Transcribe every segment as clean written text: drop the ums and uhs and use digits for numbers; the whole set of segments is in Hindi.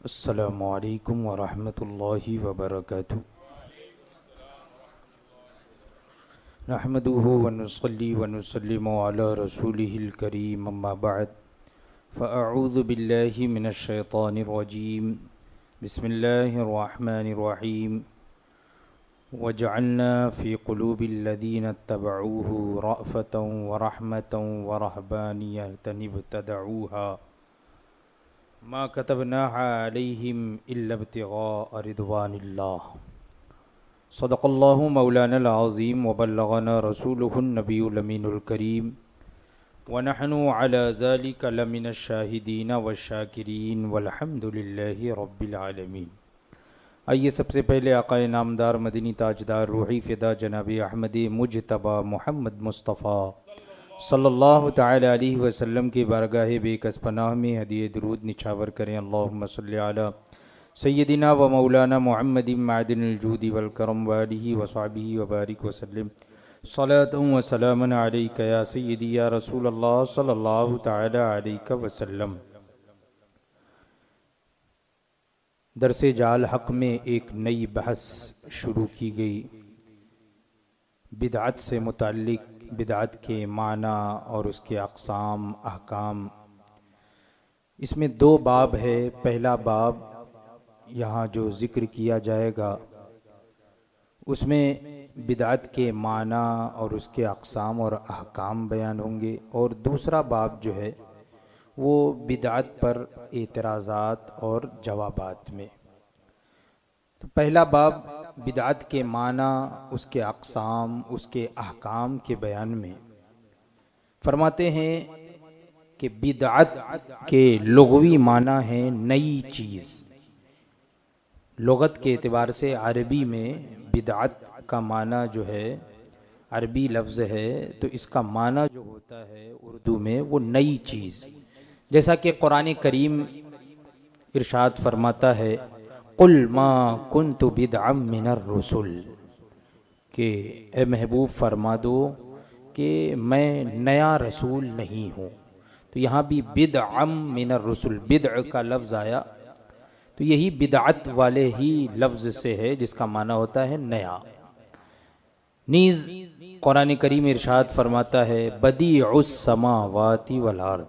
अस्सलामु अलैकुम वरहमतुल्लाहि वबरकातुहू। नहमदुहु व नुसल्ली व नुसल्लिमु अला रसूलिहिल करीम, अम्मा बअद, फ़अऊज़ु बिल्लाहि मिनश शैतानिर रजीम। बिस्मिल्लाहिर रहमानिर रहीम। वजअलना फ़ी क़ुलूबिल्लज़ीना इत्तबऊहु रअफ़तन व रहमतन व रहबानियतन इब्तदऊहा मा कतबनाहा अलैहिम इल्ला इब्तिग़ाअ रिज़वानिल्लाह। सदक़ल्लाहु मौलानल अज़ीम व बल्लगना रसूलुहुन नबियुल अमीनुल करीम व नहनु अला ज़ालिका लमिनश शाहिदीन व शाकिरीन वल्हम्दुलिल्लाहि रब्बिल आलमीन। आइए सबसे पहले आक़ाए नामदार मदनी ताजदार रूही फ़िदा जनाबी अहमद मुजतबा मोहम्मद मुस्तफ़ा सल्लल्लाहु तआला अलैहि वसल्लम की बारगाह बेकस पनाह में हदिये दुरूद निछावर करें। अल्लाहुम्मा सल्लि अला सय्यदिना व मौलाना मुहम्मदिन मादिनिल जूदी वल करम व आलिहि व सहबिहि व बारिक व सल्लिम सलातन व सलामन अलैका या सय्यदी या रसूल अल्लाह सल्लल्लाहु तआला अलैहि वसल्लम। दरसे जाल हक़ में एक नई बहस शुरू की गई। बिदअत से मुताल्लिक़ बिदअत के माना और उसके अक़साम अहकाम। इसमें दो बाब है। पहला बाब यहाँ जो ज़िक्र किया जाएगा उसमें बिदअत के माना और उसके अक़साम और अहकाम बयान होंगे, और दूसरा बाब जो है वो बिदअत पर एतराज़ात और जवाबात में। तो पहला बाब बिदअत के माना, उसके अक़साम, उसके अहकाम के बयान में फरमाते हैं कि बिदअत के लुग़वी माना है नई चीज़। लुग़त के एतबार से अरबी में बिदअत का माना जो है, अरबी लफ्ज़ है, तो इसका माना जो होता है उर्दू में वो नई चीज़। जैसा कि कुरान करीम इरशाद फरमाता है, कुल मा कुन्तु बिदअम मिनर रुसुल, कि ए महबूब फरमा दो कि मैं नया रसूल नहीं हूँ। तो यहाँ भी बिदअम मिनर रुसुल, बिदअ का लफ्ज़ आया, तो यही बिदअत वाले ही लफ्ज़ से है जिसका माना होता है नया। नीज़ कुरान करीम इरशाद फरमाता है, बदीउस समावाति वल अर्द,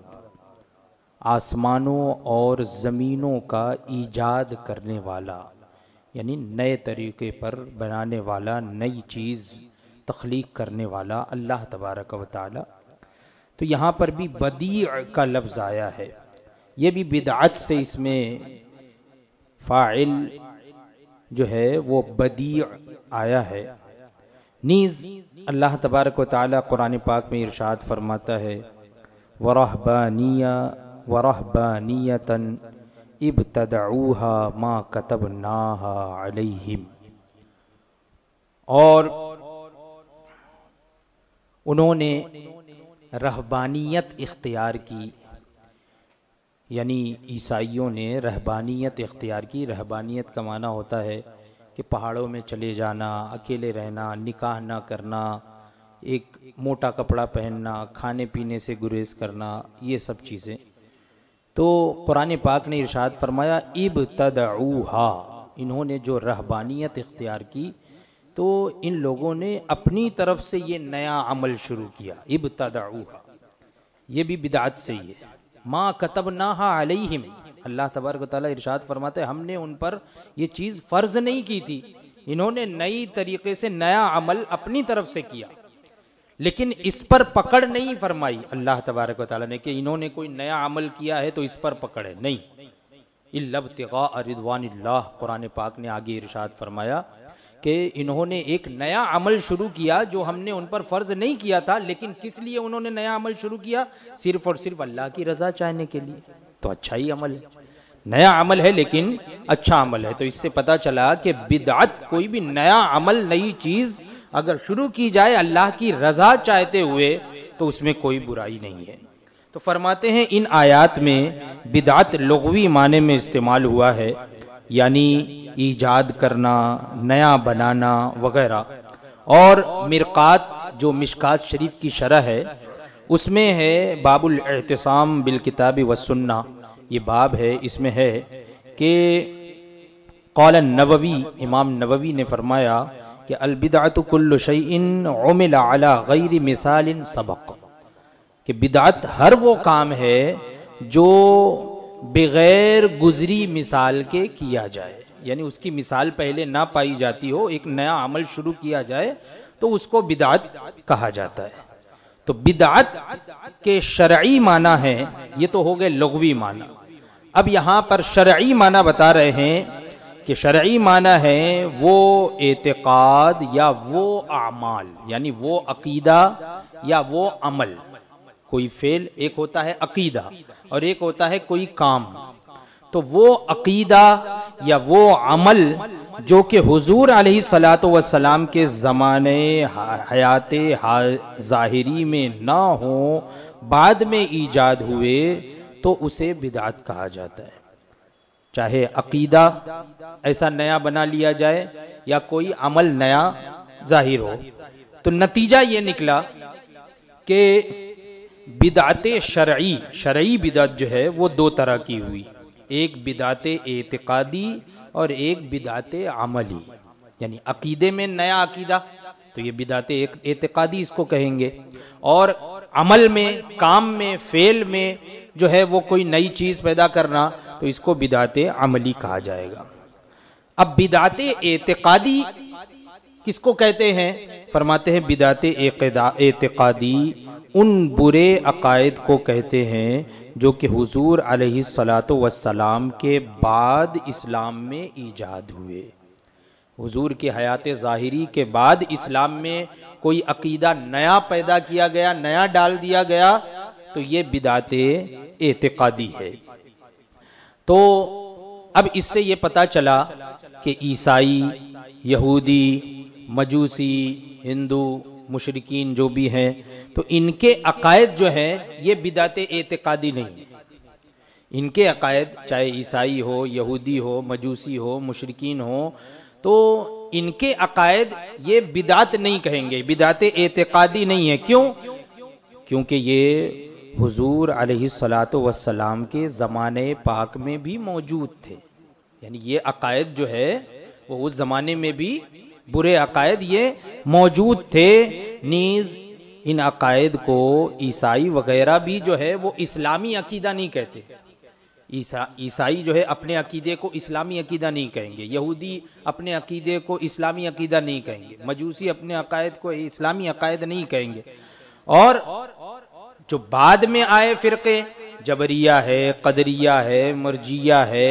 आसमानों और ज़मीनों का ईजाद करने वाला, यानी नए तरीक़े पर बनाने वाला, नई चीज़ तख्लीक़ करने वाला अल्लाह तबारक व तआला। तो यहाँ पर भी बदी का लफ्ज़ आया है। ये भी बिदअत से इसमें फ़ाइल जो है वो बदी आया है। नीज़ अल्लाह तबारक व तआला कुरान पाक में इरशाद फरमाता है, वरहबानियतन इब्तदऊहा मा कतबनाहा अलैहिम, और उन्होंने रहबानियत इख्तियार की, यानी ईसाइयों ने रहबानियत इख्तियार की। रहबानियत का माना होता है कि पहाड़ों में चले जाना, अकेले रहना, निकाह ना करना, एक मोटा कपड़ा पहनना, खाने पीने से गुरेज करना, ये सब चीज़ें। तो कुरान पाक ने इरशाद फरमाया इब्तदऊहा, इन्होंने जो रहबानियत इख्तियार की तो इन लोगों ने अपनी तरफ से ये नया अमल शुरू किया। इब्तदऊहा ये भी बिदअत से ही है। मा कतबनाहा अलैहिम, अल्लाह तबारक व तआला इरशाद फरमाते हैं हमने उन पर ये चीज़ फ़र्ज़ नहीं की थी, इन्होंने नई तरीक़े से नया अमल अपनी तरफ से किया, लेकिन इस पर पकड़ नहीं फरमाई अल्लाह तबारक व तआला ने कि इन्होंने कोई नया अमल किया है तो इस पर पकड़ है, नहीं। इल्ला इब्तिग़ाअ रिज़वानिल्लाह, कुरान पाक ने आगे इरशाद फरमाया कि इन्होंने एक नया अमल शुरू किया जो हमने उन पर फ़र्ज़ नहीं किया था, लेकिन किस लिए उन्होंने नया अमल शुरू किया? सिर्फ़ और सिर्फ अल्लाह की रज़ा चाहने के लिए। तो अच्छा ही अमल है, नया अमल है लेकिन अच्छा अमल है। तो इससे पता चला कि बिदअत, कोई भी नया अमल, नई चीज़ अगर शुरू की जाए अल्लाह की रज़ा चाहते हुए तो उसमें कोई बुराई नहीं है। तो फरमाते हैं इन आयात में बिदअत लुग़वी माने में इस्तेमाल हुआ है, यानी ईजाद करना, नया बनाना वगैरह। और मिरक़ात जो मिशकात शरीफ की शरह है उसमें है बाबुल एहतिसाम बिल किताबी व सुन्ना, ये बाब है, इसमें है कि क़ाल नववी, इमाम नववी ने फरमाया कि अल बिदअतु कुल्लु शैइन उमिला अला गैरि मिसालिन सबक़, कि बिदअत हर वो काम है जो बगैर गुजरी मिसाल के किया जाए, यानी उसकी मिसाल पहले ना पाई जाती हो, एक नया अमल शुरू किया जाए तो उसको बिदअत कहा जाता है। तो बिदअत के शरई माना है, ये तो हो गए लुग़वी माना। अब यहाँ पर शरई माना बता रहे हैं कि शरई माना है वो एतिकाद या वो आमाल, यानी वो अकीदा या वो अमल। कोई फेल एक होता है अकीदा और एक होता है कोई काम। तो वो अकीदा या वो अमल जो कि हुजूर अलैहिस्सलातु वस्सलाम के ज़माने हयाते ज़ाहिरी में ना हो, बाद में ईजाद हुए, तो उसे बिदअत कहा जाता है। चाहे अकीदा ऐसा नया बना लिया जाए या कोई अमल नया जाहिर हो। तो नतीजा ये निकला कि बिदअत शरई, शरई बिदअत जो है वो दो तरह की हुई, एक बिदअत एतिकादी और एक बिदअत अमली। यानी अकीदे में नया अकीदा तो ये बिदअत एतिकादी इसको कहेंगे, और अमल में, काम में, फेल में जो है वो कोई नई चीज़ पैदा करना तो इसको बिदअत अमली कहा जाएगा। अब बिदअत एतिकादी किसको कहते हैं? फरमाते हैं बिदअत एतिकादी उन बुरे अकायद को कहते हैं जो कि हुजूर अलैहिस्सलातु वस्सलाम के बाद इस्लाम में ईजाद हुए। हुजूर के हयात ज़ाहिरी के बाद इस्लाम में कोई अकीदा नया पैदा किया गया, नया डाल दिया गया, तो ये बिदअत एतिकादी है। तो अब इससे ये पता चला कि ईसाई, यहूदी, मजूसी, हिंदू, मुशरिकीन जो भी हैं, तो इनके अकायद जो हैं ये बिदअत एतिकादी नहीं। इनके अकायद चाहे ईसाई हो, यहूदी हो, मजूसी हो, मुशरिकीन हो, तो इनके अकायद ये बिदअत नहीं कहेंगे, बिदअत एतिकादी नहीं है। क्यों? क्योंकि ये हुजूर अलैहिस्सलातु वस्सलाम के ज़माने पाक में भी मौजूद थे। यानी ये अकायद जो है वो उस ज़माने में भी बुरे अकायद ये मौजूद थे। नीज़ इन अकायद को ईसाई वगैरह भी जो है वो इस्लामी अकीदा नहीं कहते। ईसाई जो है अपने अकीदे को इस्लामी अकीदा नहीं कहेंगे, यहूदी अपने अकीदे को इस्लामी अकीदा नहीं कहेंगे, मजूसी अपने अकायद को इस्लामी अकायद नहीं कहेंगे। और जो बाद में आए फ़िरक़े, जबरिया है, क़दरिया है, मर्जिया है,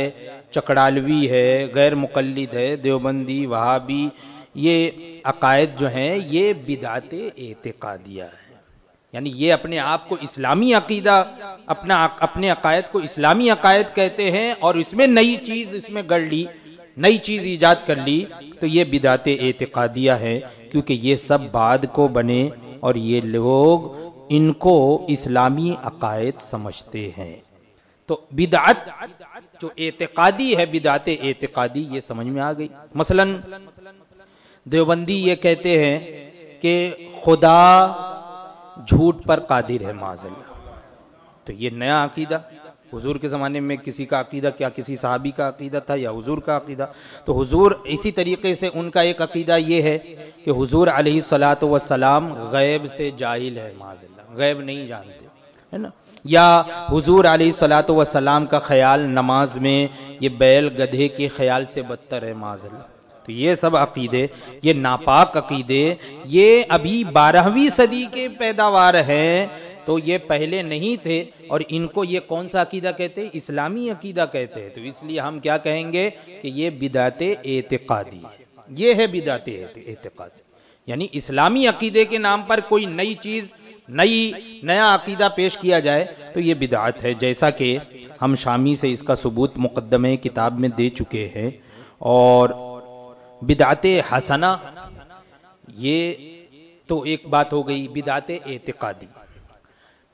चकड़ालवी है, गैर मुक़ल्लिद है, देवबंदी, वहाबी, ये अकायद जो हैं ये बिदअत एतिकादिया है। यानी ये अपने आप को इस्लामी अकीदा, अपने अकायद को इस्लामी अकायद कहते हैं, और इसमें नई चीज़ इसमें गढ़ ली, नई चीज़ ईजाद कर ली, तो ये बिदअत एतिकादिया है। क्योंकि ये सब बाद को बने और ये लोग इनको इस्लामी अकायद समझते हैं। तो बिदअत जो एतिकादी है, बिदअत एतिकादी, ये समझ में आ गई। मसलन देवबंदी ये कहते हैं कि खुदा झूठ पर कादिर है माज़अल्लाह, तो ये नया अकीदा। हुजूर के ज़माने में किसी का अकीदा क्या, किसी सहाबी का अकीदा था या हुजूर का अकीदा? तो हुजूर इसी तरीके से उनका एक अकीदा ये है कि हुजूर अलैहिस्सलातु वस्सलाम गैब से जाहिल है माज़अल्लाह, गैब नहीं जानते, है ना। या हुजूर अलैहिस्सलातु वस्सलाम का ख्याल नमाज में ये बैल गधे के ख्याल से बदतर है माज़अल्लाह। तो ये सब अकीदे, ये नापाक अकीदे, ये अभी 12वीं सदी के पैदावार हैं, तो ये पहले नहीं थे। और इनको ये कौन सा अकीदा कहते हैं? इस्लामी अकीदा कहते हैं। तो इसलिए हम क्या कहेंगे कि ये बिदअत एतिकादी, ये है बिदअत एतिकादी। यानी इस्लामी अकीदे के नाम पर कोई नई चीज़, नया अकीदा पेश किया जाए तो ये बिदअत है। जैसा कि हम शामी से इसका सबूत मुक़द्दमे किताब में दे चुके हैं। और बिदअत हसना, ये तो एक बात हो गई बिदअत एतिकादी।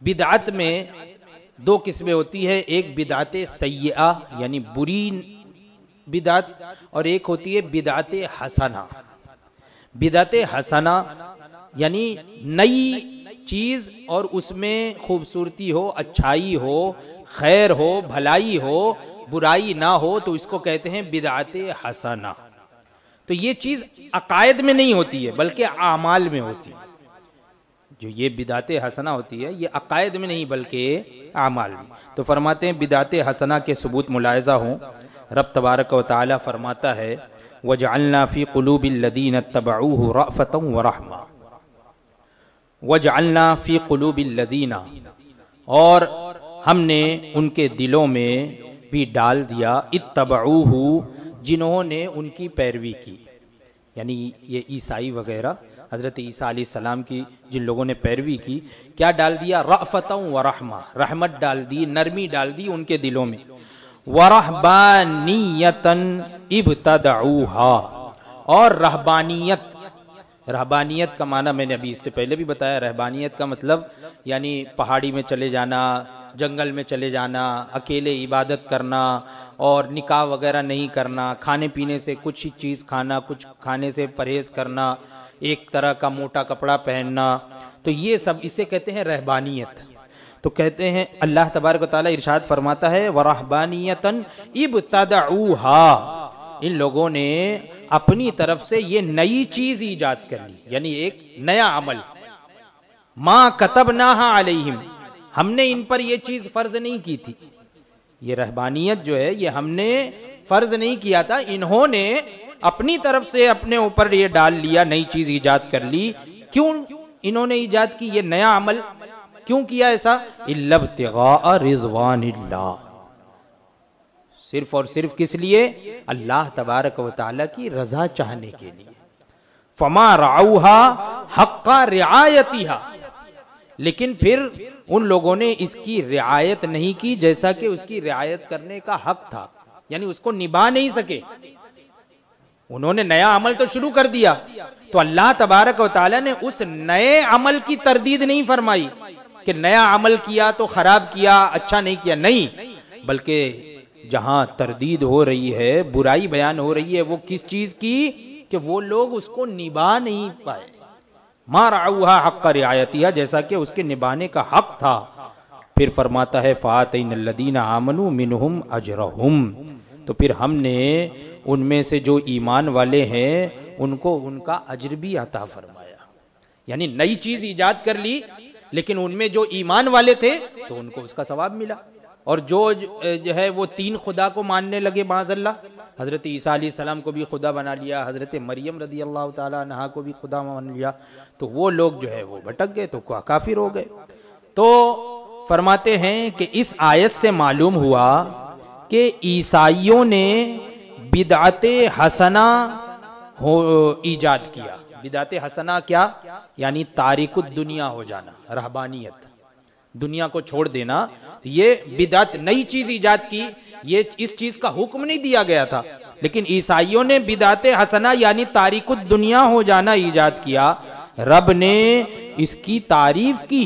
बिदअत में दो किस्में होती है, एक बिदअत सय्यआ यानी बुरी बिदअत, और एक होती है बिदअत हसना। बिदअत हसना यानी नई चीज़ और उसमें खूबसूरती हो, अच्छाई हो, खैर हो, भलाई हो, बुराई ना हो तो इसको कहते हैं बिदअत हसना। तो ये चीज़ अकायद में नहीं होती है बल्कि आमाल में होती है। जो ये बिदअत हसना होती है ये अकायद में नहीं बल्कि आमाल में। तो फरमाते हैं बिदअत हसना के सबूत मुलायजा हों। रब तबारक व तआला फरमाता है वजअलना फ़ी क़ुलूबिल लदीन इत्तबऊहु रअफ़तन व रहमा, वजअलना फ़ी क़ुलूबिल लदीना, और हमने उनके दिलों में भी डाल दिया इत्तबऊहु, जिन्होंने उनकी पैरवी की, यानी ये ईसाई वगैरह हज़रत ईसा अलैहिस्सलाम की जिन लोगों ने पैरवी की, क्या डाल दिया? रअफ़तन व रहमा, रहमत डाल दी, नरमी डाल दी उनके दिलों में। व रहबानियतन इब्तदऊहा, और रहबानियत, रहबानियत का माना मैंने अभी इससे पहले भी बताया। रहबानियत का मतलब यानी पहाड़ी में चले जाना, जंगल में चले जाना, अकेले इबादत करना और निकाह वगैरह नहीं करना, खाने पीने से कुछ ही चीज़ खाना, कुछ खाने से परहेज़ करना, एक तरह का मोटा कपड़ा पहनना, तो ये सब इसे कहते हैं रहबानियत। तो कहते हैं अल्लाह तबारक व तआला इरशाद फरमाता है व रहबानियतन इब्तदऊहा, इन लोगों ने अपनी तरफ से ये नई चीज़ ईजाद कर ली, यानी एक नया अमल। मा कतबनाहा अलैहिम, हमने इन पर यह चीज़ फ़र्ज नहीं की थी। ये रहबानियत जो है ये हमने फ़र्ज नहीं किया था, इन्होंने अपनी तरफ से अपने ऊपर ये डाल लिया, नई चीज़ ईजाद कर ली। क्यों इन्होंने ईजाद की ये नया अमल? क्यों किया ऐसा? इल्लब्तिगा रिज़वानिल्लाह, सिर्फ और सिर्फ किस लिए? अल्लाह तबारक व तआला की रज़ा चाहने के लिए। फमा रअऊहा हक़्क़ा रिआयतिहा, लेकिन फिर उन लोगों ने इसकी रिआयत नहीं की जैसा कि उसकी रिआयत करने का हक था, यानी उसको निभा नहीं सके। उन्होंने नया अमल तो शुरू कर दिया, तो अल्लाह तबारक व तआला ने उस नए अमल की तरदीद नहीं फरमाई कि नया अमल किया तो खराब किया, अच्छा नहीं किया, नहीं, बल्कि जहां तरदीद हो रही है, बुराई बयान हो रही है, वो किस चीज की? कि वो लोग उसको निभा नहीं पाए। मा रअऊहा हक़्क़ रिआयतिहा, जैसा कि उसके निभाने का हक था। फिर फरमाता है फ़ातिनल लदीना आमनू मिनहुम अजरहुम, तो फिर हमने उनमें से जो ईमान वाले हैं उनको उनका अजर भी अता फरमाया। यानी नई चीज ईजाद कर ली, लेकिन उनमें जो ईमान वाले थे तो उनको उसका सवाब मिला। और जो है वो तीन खुदा को मानने लगे माज़अल्लाह, हज़रत ईसा अलैहिस्सलाम को भी खुदा बना लिया, हज़रत मरियम रदी अल्लाह ताला अन्हा को भी खुदा मान लिया, तो वो लोग जो है वो भटक गए, तो काफिर हो गए। तो फरमाते हैं कि इस आयत से मालूम हुआ कि ईसाइयों ने बिदअत हसना ईजाद किया। बिदअत हसना क्या? यानी तारिकुद दुनिया हो जाना, रहबानियत, दुनिया को छोड़ देना। तो ये बिदअत, नई चीज ईजाद की, ये इस चीज का हुक्म नहीं दिया गया था, लेकिन ईसाइयों ने बिदअत हसना यानी तारिकुद दुनिया हो जाना ईजाद किया। रब ने इसकी तारीफ की,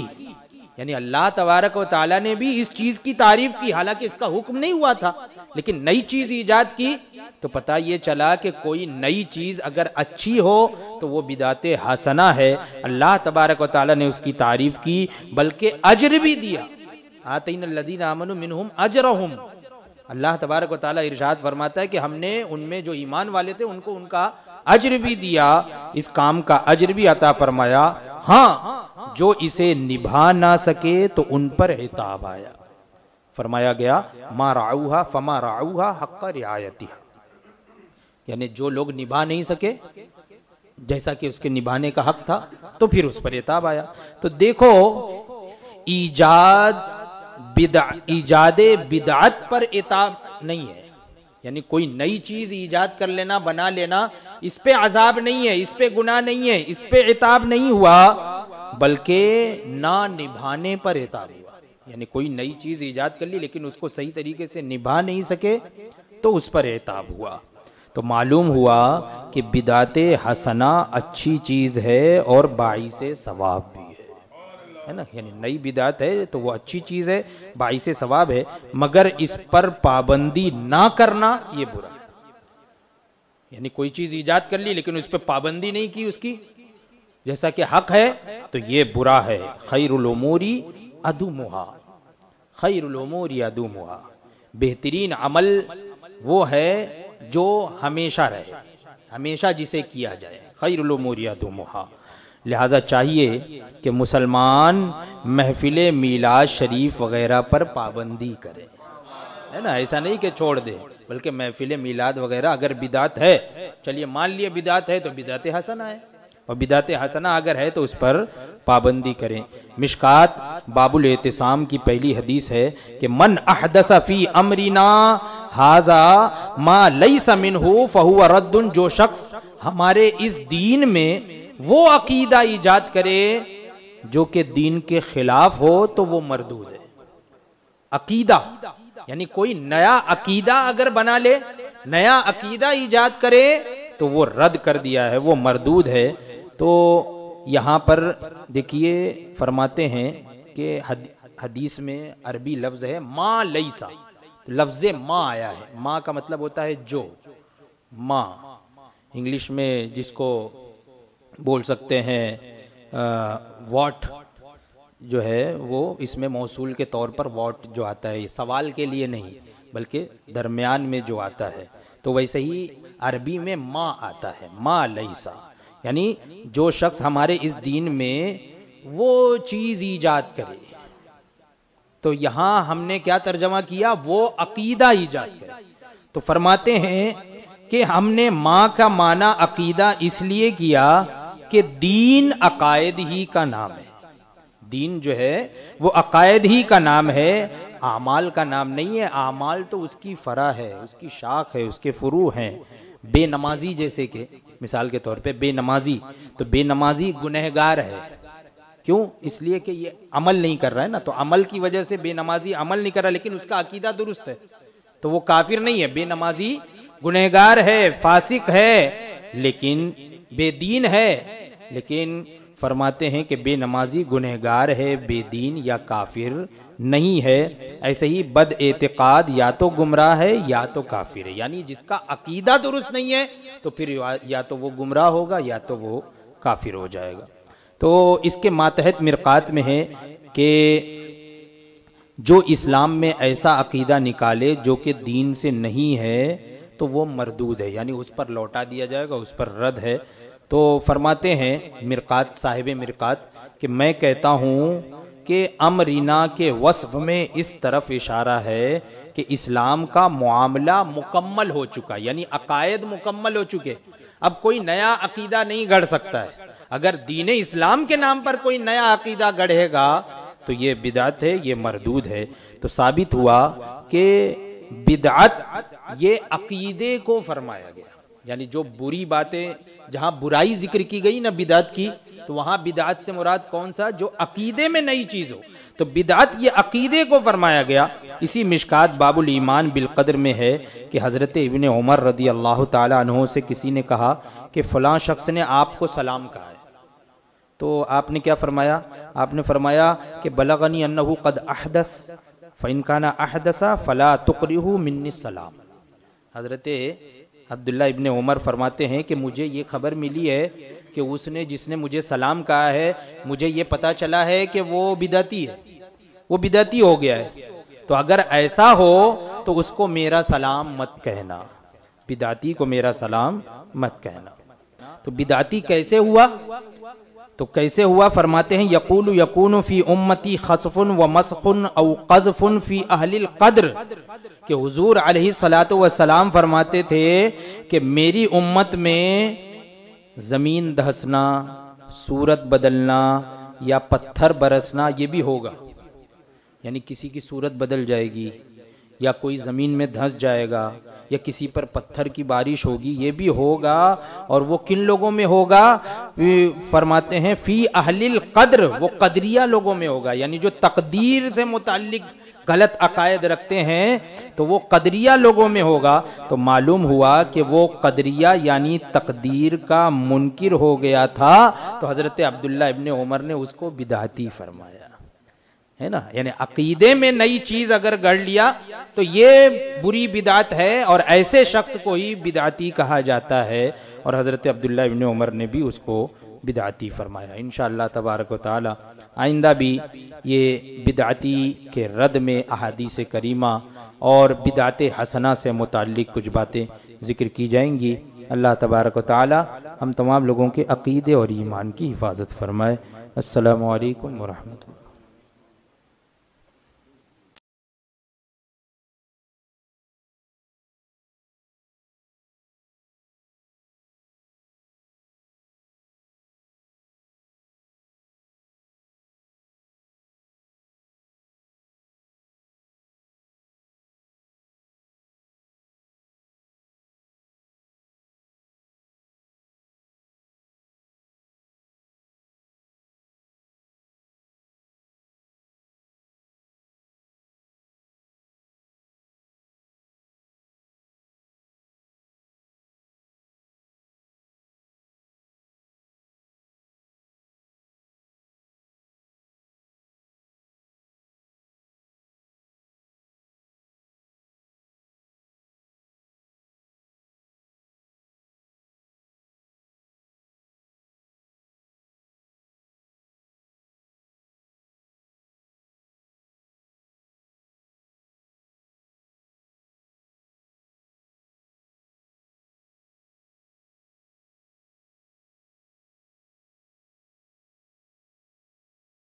यानी अल्लाह तबारक व तआला ने भी इस चीज की तारीफ की, हालांकि इसका हुक्म नहीं हुआ था, लेकिन नई चीज ईजाद की। तो पता ये चला कि कोई नई चीज अगर अच्छी हो तो वो बिदअत हसना है। अल्लाह तबारक व तआला ने उसकी तारीफ की, बल्कि अजर भी दिया। आतिनल लज़ीना आमनू मिनहुम अजरहुम, अल्लाह तबारक व तआला इरशाद फरमाता है कि हमने उनमें जो ईमान वाले थे उनको उनका अजर भी दिया, इस काम का अजर भी अता फरमाया। हाँ, जो इसे निभा ना सके तो उन पर इताब आया। फरमाया गया मा रअऊहा फमा रअऊहा हक़्क़ रिआयतिहा, यानी जो लोग निभा नहीं सके जैसा कि उसके निभाने का हक था, तो फिर उस पर इताब आया। तो देखो, ईजादे बिदअत पर इताब नहीं है, यानी कोई नई चीज ईजाद कर लेना, बना लेना, इस पे अजाब नहीं है, इस पे गुनाह नहीं है, इस पे इताब नहीं हुआ, बल्कि ना निभाने पर इताब हुआ। यानी कोई नई चीज ईजाद कर ली लेकिन उसको सही तरीके से निभा नहीं सके तो उस पर इताब हुआ। तो मालूम हुआ कि बिदअत हसना अच्छी चीज है और बाइसे सवाब भी है ना। यानी नई बिदअत है तो वो अच्छी चीज है, बाइसे सवाब है, मगर इस पर पाबंदी ना करना ये बुरा है। यानी कोई चीज ईजाद कर ली लेकिन उस पर पाबंदी नहीं की उसकी, जैसा कि हक है, तो ये बुरा है। खैरुल उमूरी अदुमुहा, खैरुल उमूरी अदुमुहा, बेहतरीन अमल वो है जो हमेशा रहे, हमेशा जिसे किया जाए। खैरुल उमूरी अदुमुहा। लिहाजा चाहिए कि मुसलमान महफिल मीलाद शरीफ वगैरह पर पाबंदी करे, है ना। ऐसा नहीं कि छोड़ दे, बल्कि महफिल मीलाद वगैरह अगर बिदात है, चलिए मान लिया बिदात है तो बिदात हसना है, और बिदात हसना अगर है तो उस पर पाबंदी करें। मिशकात बाबुल एतिसाम की पहली हदीस है कि मन अहदस फी अमरिना हाजा मा लैसा मिन्हु फहुव रद्दुन। जो शख्स हमारे इस दीन में वो अकीदा ईजाद करे जो कि दीन के खिलाफ हो तो वो मरदूद है। अकीदा यानी कोई नया अकीदा अगर बना ले, नया अकीदा ईजाद करे तो वो रद्द कर दिया है, वो मरदूद है। तो यहाँ पर देखिए फरमाते हैं कि हदीस में अरबी लफ्ज़ है माँ लईसा, तो लफ्ज़ माँ आया है। माँ का मतलब होता है जो, माँ इंग्लिश में जिसको बोल सकते हैं वॉट जो है, वो इसमें मौसूल के तौर पर वॉट जो आता है, ये सवाल के लिए नहीं बल्कि दरमियान में जो आता है, तो वैसे ही अरबी में माँ आता है, माँ लईसा। यानी जो शख्स हमारे इस दीन में वो चीज़ ईजाद करे, तो यहाँ हमने क्या तर्जमा किया, वो अकीदा ईजाद करे। तो फरमाते हैं कि हमने माँ का माना अकीदा इसलिए किया कि दीन अकायद ही का नाम है। दीन जो है वो अकायद ही का नाम है, आमाल का नाम नहीं है। आमाल तो उसकी फरा है, उसकी शाख है, उसके फुरू हैं। बेनमाजी जैसे कि मिसाल के तौर पे बेनमाजी, तो बेनमाजी गुनहगार है। क्यों? इसलिए कि ये अमल नहीं कर रहा है ना, तो अमल की वजह से बेनमाजी अमल नहीं कर रहा, लेकिन उसका अकीदा दुरुस्त है, तो वो काफिर नहीं है। बेनमाजी गुनहगार है, फासिक है, लेकिन बेदीन है। लेकिन फरमाते हैं कि बेनमाजी गुनहगार है, बेदीन या काफिर नहीं है। ऐसे ही बद एतिकाद या तो गुमराह है या तो काफिर है। यानी जिसका अकीदा दुरुस्त नहीं है तो फिर या तो वो गुमराह होगा या तो वो काफिर हो जाएगा। तो इसके मातहत मिरकात में है कि जो इस्लाम में ऐसा अकीदा निकाले जो कि दीन से नहीं है तो वो मरदूद है, यानी उस पर लौटा दिया जाएगा, उस पर रद्द है। तो फरमाते हैं मिरकात साहिब मिरकात कि मैं कहता हूँ कि अमरीना के वस्फ में इस तरफ इशारा है कि इस्लाम का मुआमला मुकम्मल हो चुका, यानी अकायद मुकम्मल हो चुके। अब कोई नया अकीदा नहीं गढ़ सकता है। अगर दीन इस्लाम के नाम पर कोई नया अकीदा गढ़ेगा तो ये बिदअत है, ये मरदूद है। तो साबित हुआ कि बिदअत ये अकीदे को फरमाया गया, यानी जो बुरी बातें, जहां बुराई जिक्र की गई ना बिदअत की, तो वहां बिदअत से मुराद कौन सा, जो अकीदे में नई चीज हो। तो बिदअत ये अकीदे को फरमाया गया। इसी मिशकात बाबुल ईमान बिल कद्र में है कि हजरत इब्ने उमर रदी अल्लाह ताला अन्हु से किसी ने कहा कि फलां शख्स ने आपको सलाम कहा है, तो आपने क्या फरमाया? आपने फरमाया कि बलगनी अन्नहु कद अहदस फ़इन काना अहदसा फला तुक़रिहु मिन्नी सलाम। हजरत अब्दुल्ला इब्ने उमर फरमाते हैं कि मुझे ये खबर मिली है कि उसने, जिसने मुझे सलाम कहा है, मुझे ये पता चला है कि वो बिदअती है, वो बिदअती हो गया है। तो अगर ऐसा हो तो उसको मेरा सलाम मत कहना, बिदअती को मेरा सलाम मत कहना। तो बिदअती कैसे हुआ? तो कैसे हुआ? फरमाते हैं यकूलु यकूनु फी उम्मती खसफुन व मसखुन औ क़ज़फ़ुन फी अहलिल क़द्र, कि हुजूर अलैहि सलातो व सलाम फरमाते थे कि मेरी उम्मत में ज़मीन धंसना, सूरत बदलना या पत्थर बरसना ये भी होगा, यानी किसी की सूरत बदल जाएगी या कोई ज़मीन में धंस जाएगा या किसी पर पत्थर की बारिश होगी, ये भी होगा। और वो किन लोगों में होगा? फरमाते हैं फी अहलिल क़द्र, वो कदरिया लोगों में होगा, यानी जो तकदीर से मुताल्लिक गलत अकायद रखते हैं तो वो कदरिया लोगों में होगा। तो मालूम हुआ कि वो कदरिया यानी तकदीर का मुनकिर हो गया था, तो हज़रत अब्दुल्ला इब्ने उमर ने उसको बिदअती फरमाया, है ना। यानी अकीदे में नई चीज अगर गढ़ लिया तो ये बुरी बिदअत है, और ऐसे शख्स को ही बिदअती कहा जाता है। और हजरत अब्दुल्ला इब्ने उमर ने भी उसको बिदअती फरमाया। इंशाअल्लाह तबारक व तआला आइंदा भी ये बिदअती के रद में अहादीस करीमा और बिदअत हसना से मुताल्लिक़ कुछ बातें ज़िक्र की जाएंगी। अल्लाह तबारक व तआला हम तमाम लोगों के अक़ीदे और ईमान की हिफाजत फरमाए। अस्सलामु अलैकुम व रहमतुल्लाह।